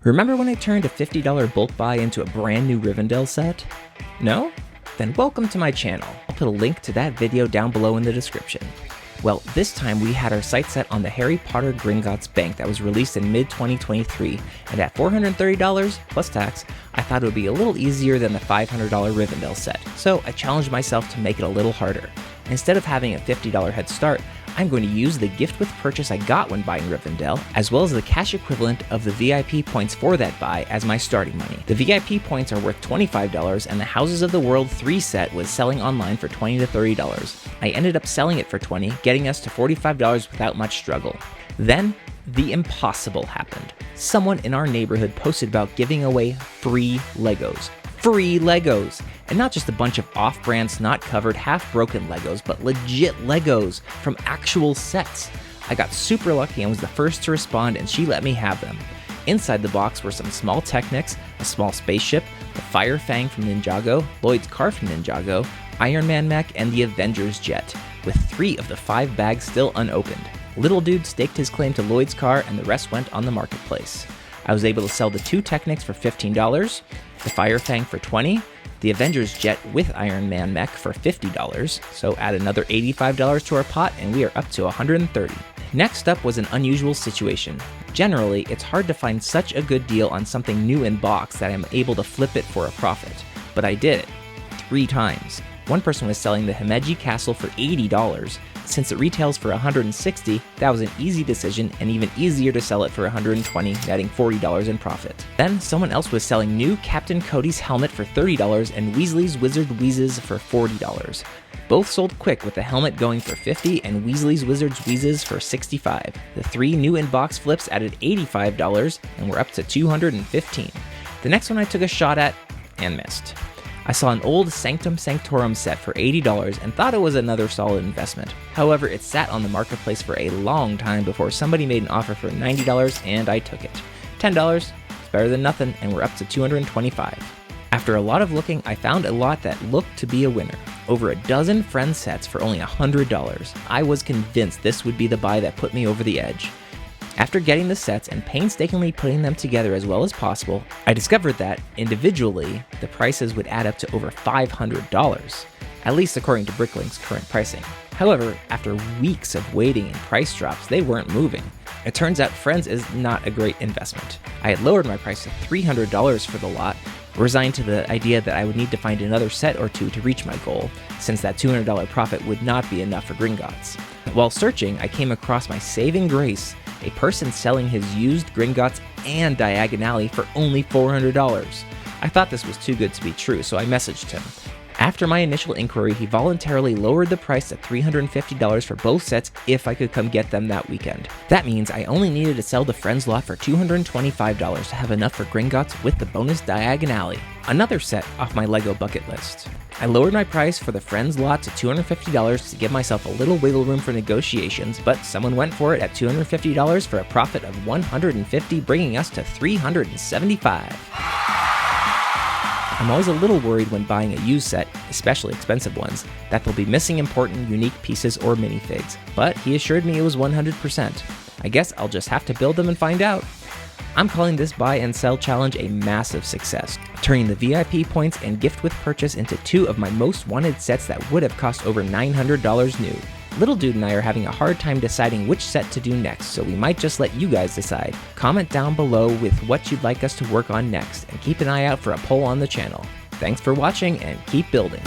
Remember when I turned a $50 bulk buy into a brand new Rivendell set? No? Then welcome to my channel. I'll put a link to that video down below in the description. Well, this time we had our sight set on the Harry Potter Gringotts Bank that was released in mid-2023, and at $430 plus tax, I thought it would be a little easier than the $500 Rivendell set, so I challenged myself to make it a little harder. Instead of having a $50 head start, I'm going to use the gift with purchase I got when buying Rivendell, as well as the cash equivalent of the VIP points for that buy as my starting money. The VIP points are worth $25, and the Houses of the World 3 set was selling online for $20 to $30. I ended up selling it for $20, getting us to $45 without much struggle. Then, the impossible happened. Someone in our neighborhood posted about giving away free Legos. Free Legos! And not just a bunch of off-brand, not-covered, half-broken Legos, but legit Legos from actual sets. I got super lucky and was the first to respond, and she let me have them. Inside the box were some small Technics, a small spaceship, the Fire Fang from Ninjago, Lloyd's car from Ninjago, Iron Man mech, and the Avengers jet, with 3 of the 5 bags still unopened. Little Dude staked his claim to Lloyd's car, and the rest went on the marketplace. I was able to sell the 2 Technics for $15, the Fire Fang for $20, the Avengers jet with Iron Man mech for $50, so add another $85 to our pot and we are up to $130. Next up was an unusual situation. Generally, it's hard to find such a good deal on something new in box that I'm able to flip it for a profit. But I did it. 3 times. One person was selling the Himeji Castle for $80. Since it retails for $160, that was an easy decision and even easier to sell it for $120, netting $40 in profit. Then someone else was selling new Captain Cody's helmet for $30 and Weasley's Wizard Wheezes for $40. Both sold quick, with the helmet going for $50 and Weasley's Wizard's Wheezes for $65. The 3 new in-box flips added $85 and we're up to $215. The next one I took a shot at and missed. I saw an old Sanctum Sanctorum set for $80 and thought it was another solid investment. However, it sat on the marketplace for a long time before somebody made an offer for $90 and I took it. $10, it's better than nothing, and we're up to $225. After a lot of looking, I found a lot that looked to be a winner. Over a dozen friend sets for only $100. I was convinced this would be the buy that put me over the edge. After getting the sets and painstakingly putting them together as well as possible, I discovered that, individually, the prices would add up to over $500, at least according to Bricklink's current pricing. However, after weeks of waiting and price drops, they weren't moving. It turns out Friends is not a great investment. I had lowered my price to $300 for the lot, resigned to the idea that I would need to find another set or 2 to reach my goal, since that $200 profit would not be enough for Gringotts. While searching, I came across my saving grace, a person selling his used Gringotts and Diagonally for only $400. I thought this was too good to be true, so I messaged him. After my initial inquiry, he voluntarily lowered the price to $350 for both sets if I could come get them that weekend. That means I only needed to sell the Friends lot for $225 to have enough for Gringotts with the bonus Diagonally, another set off my LEGO bucket list. I lowered my price for the Friends lot to $250 to give myself a little wiggle room for negotiations, but someone went for it at $250 for a profit of $150, bringing us to $375. I'm always a little worried when buying a used set, especially expensive ones, that they'll be missing important, unique pieces or minifigs, but he assured me it was 100%. I guess I'll just have to build them and find out. I'm calling this buy and sell challenge a massive success, turning the VIP points and gift with purchase into 2 of my most wanted sets that would have cost over $900 new. Little Dude and I are having a hard time deciding which set to do next, so we might just let you guys decide. Comment down below with what you'd like us to work on next, and keep an eye out for a poll on the channel. Thanks for watching and keep building.